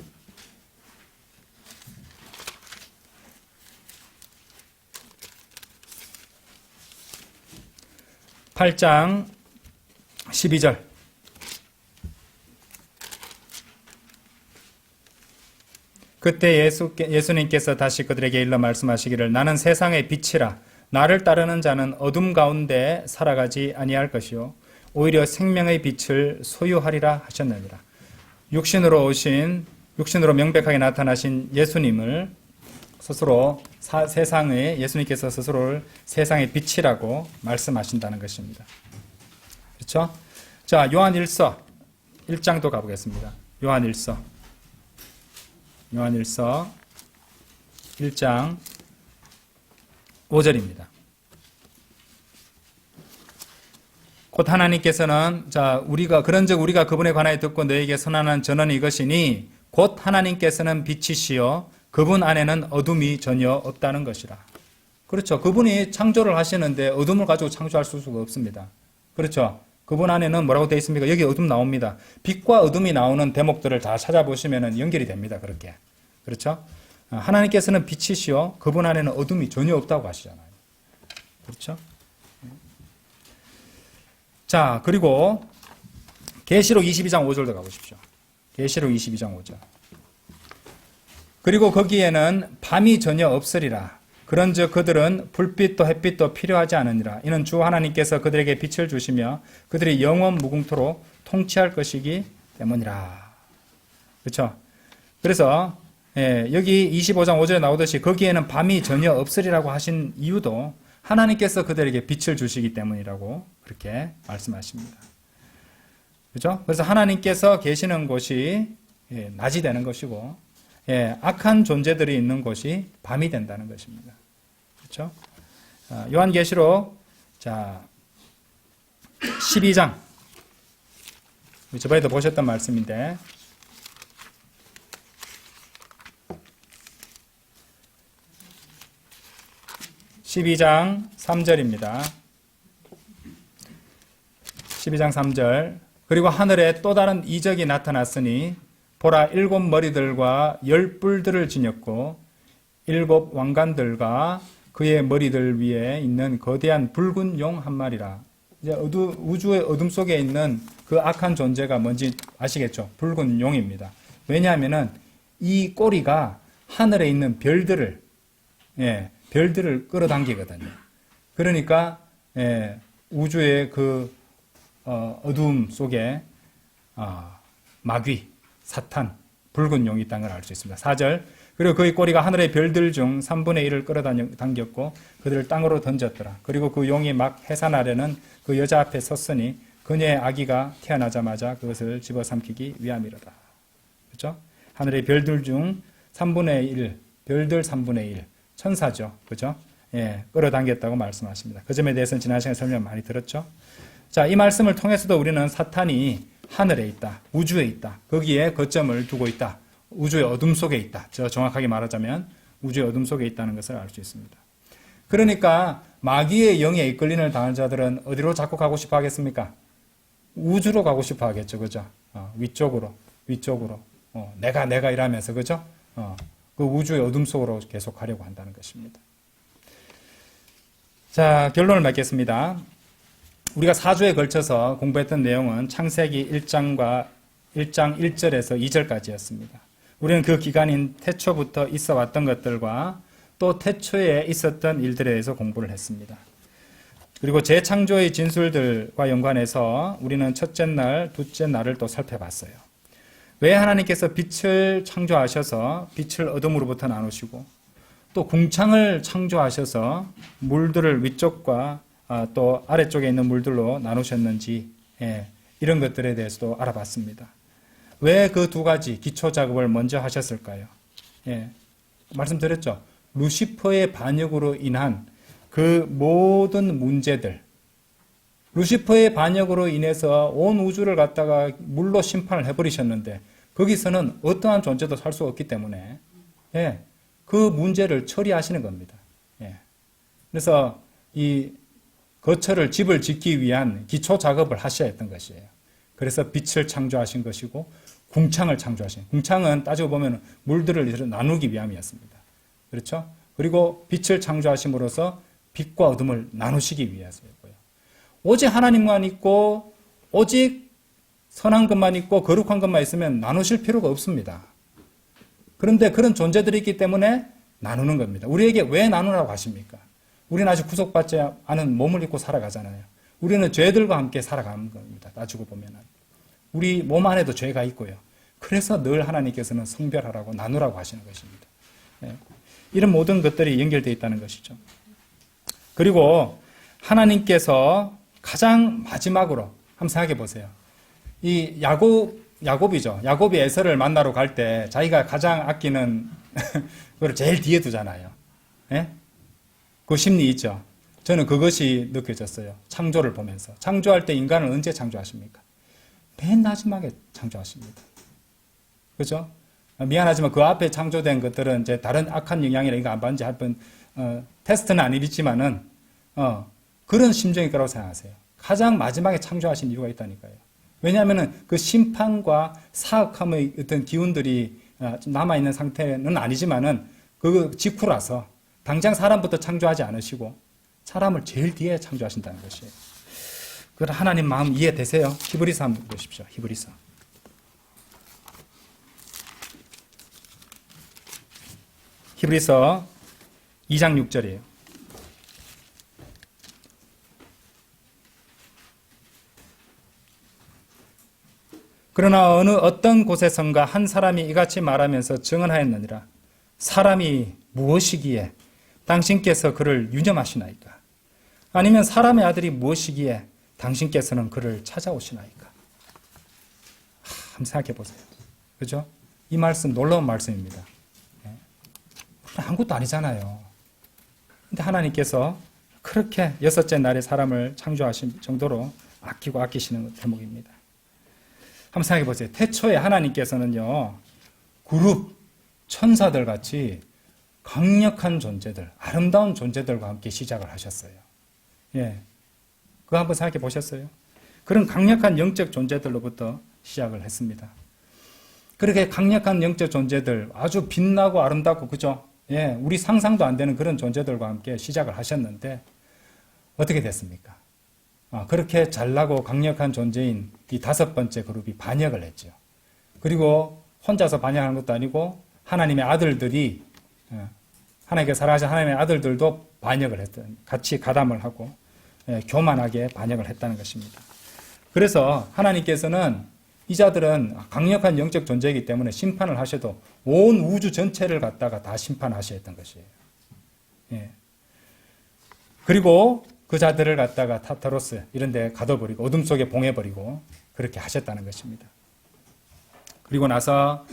8장 12절. 그때 예수님께서 다시 그들에게 일러 말씀하시기를 나는 세상의 빛이라 나를 따르는 자는 어둠 가운데 살아가지 아니할 것이요 오히려 생명의 빛을 소유하리라 하셨느니라. 육신으로 명백하게 나타나신 예수님을 스스로 예수님께서 스스로를 세상의 빛이라고 말씀하신다는 것입니다. 그렇죠? 자, 요한일서 1장도 가보겠습니다. 요한일서 1장 5절입니다. 곧 하나님께서는 그런즉 우리가 그분에 관하여 듣고 너에게 선언한 전언이 이것이니 곧 하나님께서는 빛이시요 그분 안에는 어둠이 전혀 없다는 것이라. 그렇죠. 그분이 창조를 하시는데 어둠을 가지고 창조할 수가 없습니다. 그렇죠. 그분 안에는 뭐라고 되어 있습니까? 여기 어둠 나옵니다. 빛과 어둠이 나오는 대목들을 다 찾아보시면 연결이 됩니다. 그렇게. 그렇죠? 하나님께서는 빛이시요 그분 안에는 어둠이 전혀 없다고 하시잖아요. 그렇죠? 자, 그리고 계시록 22장 5절도 가보십시오. 계시록 22장 5절. 그리고 거기에는 밤이 전혀 없으리라. 그런즉 그들은 불빛도 햇빛도 필요하지 않으니라. 이는 주 하나님께서 그들에게 빛을 주시며 그들이 영원 무궁토록 통치할 것이기 때문이라. 그렇죠? 그래서 여기 25장 5절에 나오듯이 거기에는 밤이 전혀 없으리라고 하신 이유도 하나님께서 그들에게 빛을 주시기 때문이라고 그렇게 말씀하십니다. 그렇죠? 그래서 하나님께서 계시는 곳이 낮이 되는 것이고 악한 존재들이 있는 곳이 밤이 된다는 것입니다. 그렇죠? 요한계시록 12장 저번에도 보셨던 말씀인데 12장 3절입니다. 12장 3절. 그리고 하늘에 또 다른 이적이 나타났으니 보라 7 머리들과 10 뿔들을 지녔고 7 왕관들과 그의 머리들 위에 있는 거대한 붉은 용 한 마리라. 이제 우주의 어둠 속에 있는 그 악한 존재가 뭔지 아시겠죠? 붉은 용입니다. 왜냐하면은 이 꼬리가 하늘에 있는 별들을 끌어당기거든요. 그러니까 우주의 그 어두움 속에 마귀, 사탄, 붉은 용이 있다는 걸 알 수 있습니다. 4절. 그리고 그의 꼬리가 하늘의 별들 중 3분의 1을 끌어당겼고 그들을 땅으로 던졌더라. 그리고 그 용이 막 해산하려는 그 여자 앞에 섰으니 그녀의 아기가 태어나자마자 그것을 집어삼키기 위함이로다. 그렇죠? 하늘의 별들 중 3분의 1, 별들 3분의 1, 천사죠. 그죠? 끌어당겼다고 말씀하십니다. 그 점에 대해서는 지난 시간에 설명 많이 들었죠? 자, 이 말씀을 통해서도 우리는 사탄이 하늘에 있다, 우주에 있다, 거기에 거점을 두고 있다, 우주의 어둠 속에 있다. 정확하게 말하자면 우주의 어둠 속에 있다는 것을 알 수 있습니다. 그러니까 마귀의 영에 이끌리는 당한 자들은 어디로 자꾸 가고 싶어 하겠습니까? 우주로 가고 싶어 하겠죠. 그죠? 위쪽으로. 내가 이러면서, 그죠? 그 우주의 어둠 속으로 계속 가려고 한다는 것입니다. 자, 결론을 맺겠습니다. 우리가 4주에 걸쳐서 공부했던 내용은 창세기 1장 1절에서 2절까지였습니다. 우리는 그 기간인 태초부터 있어 왔던 것들과 또 태초에 있었던 일들에 대해서 공부를 했습니다. 그리고 재창조의 진술들과 연관해서 우리는 첫째 날, 둘째 날을 또 살펴봤어요. 왜 하나님께서 빛을 창조하셔서 빛을 어둠으로부터 나누시고 또 궁창을 창조하셔서 물들을 위쪽과 또 아래쪽에 있는 물들로 나누셨는지 이런 것들에 대해서도 알아봤습니다. 왜 그 두 가지 기초 작업을 먼저 하셨을까요? 말씀드렸죠. 루시퍼의 반역으로 인한 그 모든 문제들, 루시퍼의 반역으로 인해서 온 우주를 갖다가 물로 심판을 해버리셨는데 거기서는 어떠한 존재도 살 수 없기 때문에 그 문제를 처리하시는 겁니다. 그래서 이 거처를, 집을 짓기 위한 기초 작업을 하셔야 했던 것이에요. 그래서 빛을 창조하신 것이고 궁창을 창조하신, 궁창은 따지고 보면 물들을 나누기 위함이었습니다. 그렇죠? 그리고 빛을 창조하심으로써 빛과 어둠을 나누시기 위해서였고요. 오직 하나님만 있고 오직 선한 것만 있고 거룩한 것만 있으면 나누실 필요가 없습니다. 그런데 그런 존재들이 있기 때문에 나누는 겁니다. 우리에게 왜 나누라고 하십니까? 우리는 아직 구속받지 않은 몸을 입고 살아가잖아요. 우리는 죄들과 함께 살아가는 겁니다. 따지고 보면은. 우리 몸 안에도 죄가 있고요. 그래서 늘 하나님께서는 성별하라고 나누라고 하시는 것입니다. 이런 모든 것들이 연결되어 있다는 것이죠. 그리고 하나님께서 가장 마지막으로 한번 생각해 보세요. 이 야곱이죠. 야곱이 에서를 만나러 갈 때 자기가 가장 아끼는 그걸 제일 뒤에 두잖아요. 그 심리 있죠. 저는 그것이 느껴졌어요. 창조를 보면서. 창조할 때 인간을 언제 창조하십니까? 맨 마지막에 창조하십니다. 그렇죠? 미안하지만 그 앞에 창조된 것들은 이제 다른 악한 영향이나 이거 안 받는지 한번 테스트는 아니지만은 그런 심정일 거라고 생각하세요. 가장 마지막에 창조하신 이유가 있다니까요. 왜냐하면은 그 심판과 사악함의 어떤 기운들이 남아있는 상태는 아니지만은 그 직후라서 당장 사람부터 창조하지 않으시고 사람을 제일 뒤에 창조하신다는 것이에요. 그 하나님 마음 이해되세요? 히브리서 한번 보십시오. 히브리서. 히브리서 2장 6절이에요. 그러나 어떤 곳에선가 한 사람이 이같이 말하면서 증언하였느니라. 사람이 무엇이기에 당신께서 그를 유념하시나이까? 아니면 사람의 아들이 무엇이기에 당신께서는 그를 찾아오시나이까? 한번 생각해 보세요. 그죠? 이 말씀 놀라운 말씀입니다. 아무것도 아니잖아요. 근데 하나님께서 그렇게 여섯째 날에 사람을 창조하신 정도로 아끼고 아끼시는 대목입니다. 한번 생각해 보세요. 태초에 하나님께서는요, 그룹, 천사들 같이 강력한 존재들, 아름다운 존재들과 함께 시작을 하셨어요. 예. 그거 한번 생각해 보셨어요? 그런 강력한 영적 존재들로부터 시작을 했습니다. 그렇게 강력한 영적 존재들, 아주 빛나고 아름답고, 그죠? 예. 우리 상상도 안 되는 그런 존재들과 함께 시작을 하셨는데, 어떻게 됐습니까? 그렇게 잘나고 강력한 존재인 이 다섯 번째 그룹이 반역을 했죠. 그리고 혼자서 반역하는 것도 아니고 하나님의 아들들이 하나님께 사랑하신 하나님의 아들들도 반역을 했던, 같이 가담을 하고 교만하게 반역을 했다는 것입니다. 그래서 하나님께서는 이 자들은 강력한 영적 존재이기 때문에 심판을 하셔도 온 우주 전체를 갖다가 다 심판하셔야 했던 것이에요. 예. 그리고 그 자들을 갖다가 타타로스 이런 데 가둬버리고 어둠 속에 봉해버리고 그렇게 하셨다는 것입니다. 그리고 나서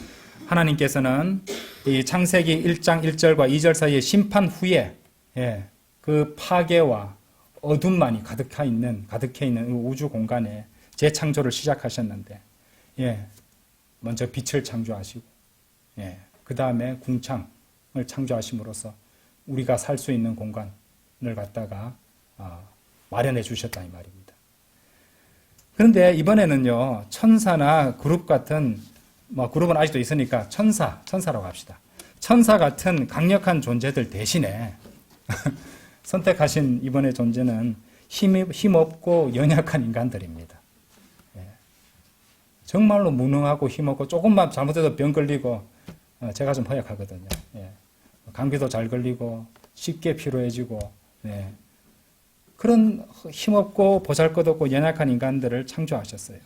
하나님께서는 이 창세기 1장 1절과 2절 사이의 심판 후에 그 파괴와 어둠만이 가득해 있는 우주 공간에 재창조를 시작하셨는데 먼저 빛을 창조하시고 그 다음에 궁창을 창조하심으로써 우리가 살 수 있는 공간을 갖다가 마련해 주셨다 이 말입니다. 그런데 이번에는요, 천사나 그룹 같은, 그룹은 아직도 있으니까 천사라고 합시다. 천사 같은 강력한 존재들 대신에 선택하신 이번의 존재는 힘없고 연약한 인간들입니다. 정말로 무능하고 힘없고 조금만 잘못해도 병 걸리고, 제가 좀 허약하거든요. 감기도 잘 걸리고 쉽게 피로해지고, 그런 힘없고 보잘것없고 연약한 인간들을 창조하셨어요.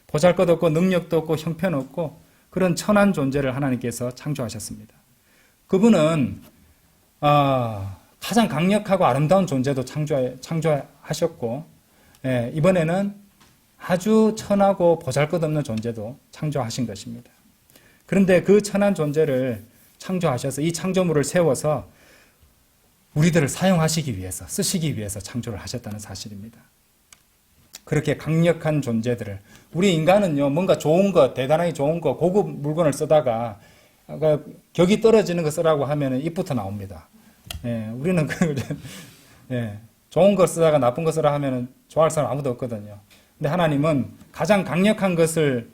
보잘것없고 능력도 없고 형편없고 그런 천한 존재를 하나님께서 창조하셨습니다. 그분은 가장 강력하고 아름다운 존재도 창조하셨고 이번에는 아주 천하고 보잘것없는 존재도 창조하신 것입니다. 그런데 그 천한 존재를 창조하셔서 이 창조물을 세워서 우리들을 사용하시기 위해서, 쓰시기 위해서 창조를 하셨다는 사실입니다. 그렇게 강력한 존재들을, 우리 인간은요, 뭔가 좋은 것, 대단하게 좋은 것, 고급 물건을 쓰다가, 격이 떨어지는 거 쓰라고 하면 입부터 나옵니다. 우리는 좋은 거 쓰다가 나쁜 거 쓰라 하면 좋아할 사람 아무도 없거든요. 근데 하나님은 가장 강력한 것을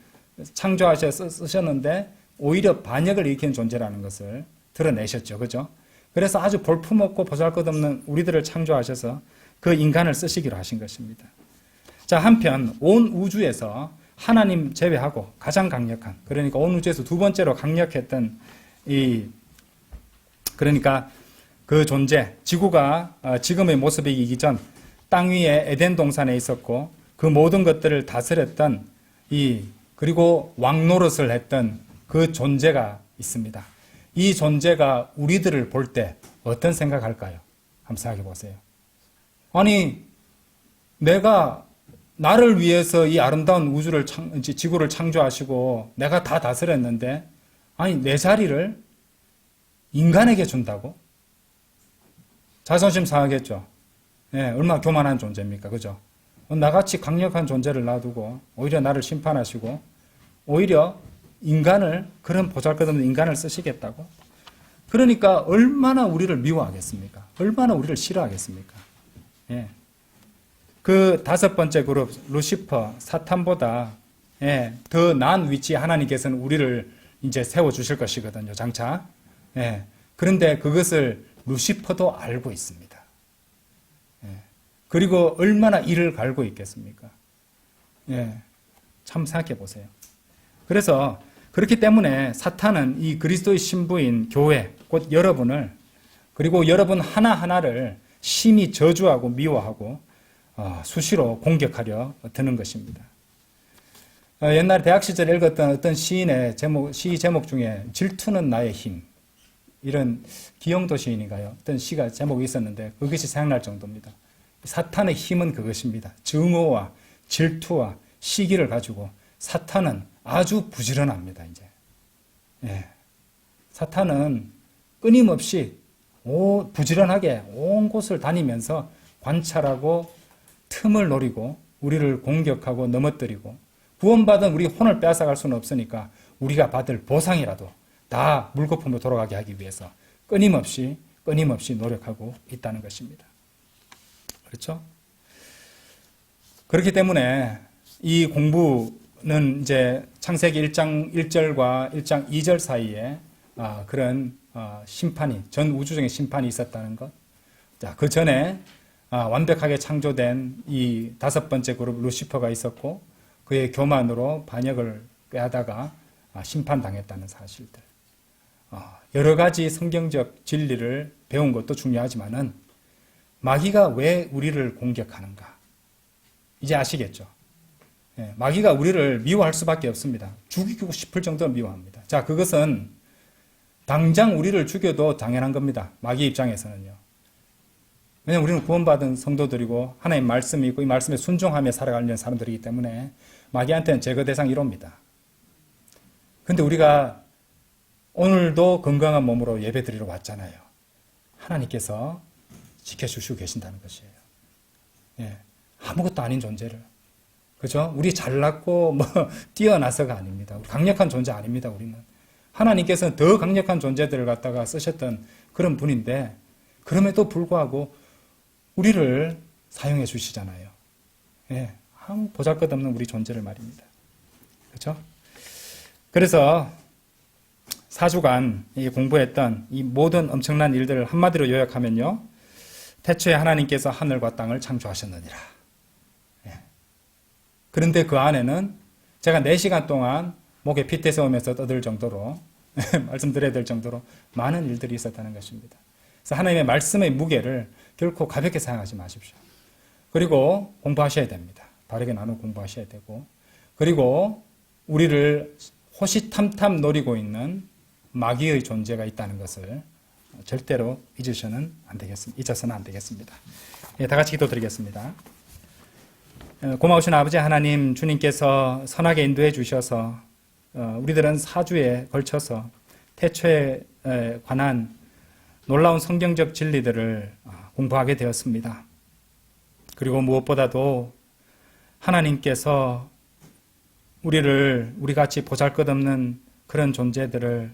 창조하셔서 쓰셨는데, 오히려 반역을 일으키는 존재라는 것을 드러내셨죠. 그죠? 그래서 아주 볼품없고 보잘것없는 우리들을 창조하셔서 그 인간을 쓰시기로 하신 것입니다. 자, 한편 온 우주에서 하나님 제외하고 가장 강력한, 그러니까 온 우주에서 두 번째로 강력했던 그러니까 그 존재, 지구가 지금의 모습이기 전 땅 위에 에덴 동산에 있었고 그 모든 것들을 다스렸던 그리고 왕노릇을 했던 그 존재가 있습니다. 이 존재가 우리들을 볼 때 어떤 생각할까요? 한번 생각해 보세요. 아니, 내가 나를 위해서 이 아름다운 지구를 창조하시고 내가 다 다스렸는데, 아니, 내 자리를 인간에게 준다고? 자존심 상하겠죠? 얼마나 교만한 존재입니까? 그죠? 나같이 강력한 존재를 놔두고 오히려 나를 심판하시고 오히려 그런 보잘것없는 인간을 쓰시겠다고? 그러니까 얼마나 우리를 미워하겠습니까? 얼마나 우리를 싫어하겠습니까? 그 다섯 번째 그룹, 루시퍼, 사탄보다 더 나은 위치에 하나님께서는 우리를 이제 세워주실 것이거든요, 장차. 그런데 그것을 루시퍼도 알고 있습니다. 그리고 얼마나 이를 갈고 있겠습니까? 예, 참 생각해 보세요. 그래서 그렇기 때문에 사탄은 이 그리스도의 신부인 교회, 곧 여러분을, 그리고 여러분 하나하나를 심히 저주하고 미워하고 수시로 공격하려 드는 것입니다. 옛날 대학 시절에 읽었던 어떤 시인의 시 제목 중에 질투는 나의 힘, 이런 기영도 시인인가요? 어떤 시가 제목이 있었는데 그것이 생각날 정도입니다. 사탄의 힘은 그것입니다. 증오와 질투와 시기를 가지고 사탄은 아주 부지런합니다. 이제 사탄은 끊임없이 부지런하게 온 곳을 다니면서 관찰하고 틈을 노리고 우리를 공격하고 넘어뜨리고, 구원받은 우리 혼을 빼앗아갈 수는 없으니까 우리가 받을 보상이라도 다 물거품으로 돌아가게 하기 위해서 끊임없이 노력하고 있다는 것입니다. 그렇죠? 그렇기 때문에 이 공부는 이제 창세기 1장 1절과 1장 2절 사이에 그런 심판이, 전 우주적인 심판이 있었다는 것. 자, 그 전에 완벽하게 창조된 이 5번째 그룹 루시퍼가 있었고, 그의 교만으로 반역을 꾀하다가 심판당했다는 사실들. 여러 가지 성경적 진리를 배운 것도 중요하지만은 마귀가 왜 우리를 공격하는가? 이제 아시겠죠? 마귀가 우리를 미워할 수밖에 없습니다. 죽이고 싶을 정도로 미워합니다. 자, 그것은 당장 우리를 죽여도 당연한 겁니다. 마귀 입장에서는요. 왜냐하면 우리는 구원받은 성도들이고 하나님 말씀이 있고 이 말씀에 순종하며 살아가는 사람들이기 때문에 마귀한테는 제거 대상 1호입니다. 근데 우리가 오늘도 건강한 몸으로 예배 드리러 왔잖아요. 하나님께서 지켜주시고 계신다는 것이에요. 아무것도 아닌 존재를. 그죠? 우리 잘났고 뛰어나서가 아닙니다. 우리 강력한 존재 아닙니다. 우리는. 하나님께서는 더 강력한 존재들을 갖다가 쓰셨던 그런 분인데, 그럼에도 불구하고 우리를 사용해 주시잖아요. 아무 보잘것없는 우리 존재를 말입니다. 그렇죠? 그래서 4주간 공부했던 이 모든 엄청난 일들을 한마디로 요약하면요, 태초에 하나님께서 하늘과 땅을 창조하셨느니라. 그런데 그 안에는 제가 4시간 동안 목에 핏대 세우면서 떠들 정도로 말씀드려야 될 정도로 많은 일들이 있었다는 것입니다. 그래서 하나님의 말씀의 무게를 결코 가볍게 생각하지 마십시오. 그리고 공부하셔야 됩니다. 바르게 나누어 공부하셔야 되고, 그리고 우리를 호시탐탐 노리고 있는 마귀의 존재가 있다는 것을 절대로 잊어서는 안 되겠습니다. 다 같이 기도드리겠습니다. 고마우신 아버지 하나님, 주님께서 선하게 인도해 주셔서 우리들은 4주에 걸쳐서 태초에 관한 놀라운 성경적 진리들을 공부하게 되었습니다. 그리고 무엇보다도 하나님께서 우리같이 보잘것없는 그런 존재들을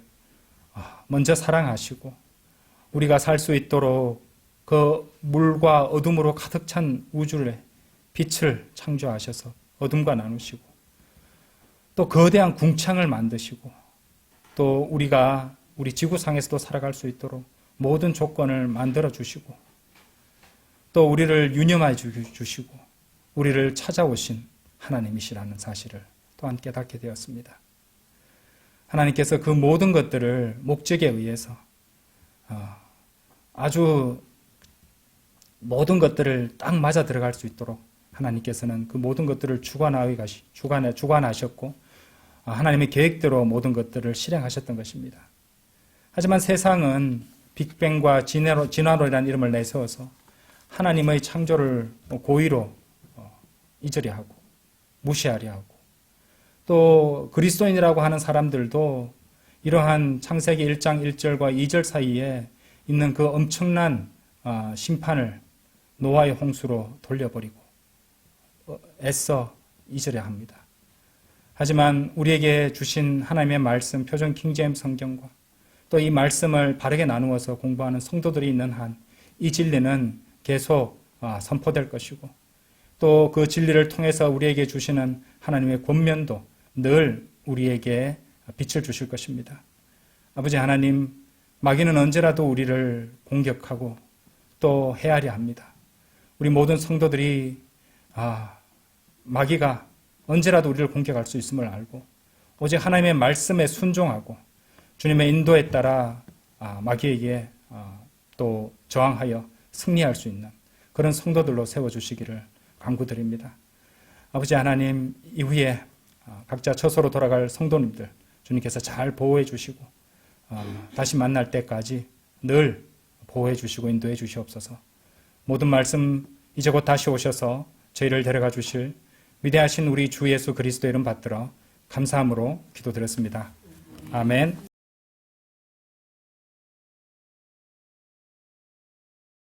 먼저 사랑하시고 우리가 살 수 있도록 그 물과 어둠으로 가득 찬 우주에 빛을 창조하셔서 어둠과 나누시고, 또 거대한 궁창을 만드시고, 또 우리 지구상에서도 살아갈 수 있도록 모든 조건을 만들어 주시고, 또 우리를 유념해 주시고 우리를 찾아오신 하나님이시라는 사실을 또한 깨닫게 되었습니다. 하나님께서 그 모든 것들을 목적에 의해서 아주 모든 것들을 딱 맞아 들어갈 수 있도록 하나님께서는 그 모든 것들을 주관하셨고 하나님의 계획대로 모든 것들을 실행하셨던 것입니다. 하지만 세상은 빅뱅과 진화론이라는 이름을 내세워서 하나님의 창조를 고의로 잊으려 하고 무시하려 하고, 또 그리스도인이라고 하는 사람들도 이러한 창세기 1장 1절과 2절 사이에 있는 그 엄청난 심판을 노아의 홍수로 돌려버리고 애써 잊으려 합니다. 하지만 우리에게 주신 하나님의 말씀, 표준 킹제임스 성경과 또 이 말씀을 바르게 나누어서 공부하는 성도들이 있는 한 이 진리는 계속 선포될 것이고, 또 그 진리를 통해서 우리에게 주시는 하나님의 권면도 늘 우리에게 빛을 주실 것입니다. 아버지 하나님, 마귀는 언제라도 우리를 공격하고 또 헤아려 합니다. 우리 모든 성도들이 마귀가 언제라도 우리를 공격할 수 있음을 알고 오직 하나님의 말씀에 순종하고 주님의 인도에 따라 마귀에게 또 저항하여 승리할 수 있는 그런 성도들로 세워주시기를 간구드립니다. 아버지 하나님, 이후에 각자 처소로 돌아갈 성도님들 주님께서 잘 보호해 주시고 다시 만날 때까지 늘 보호해 주시고 인도해 주시옵소서. 모든 말씀 이제 곧 다시 오셔서 저희를 데려가 주실 위대하신 우리 주 예수 그리스도 이름 받들어 감사함으로 기도드렸습니다. 아멘.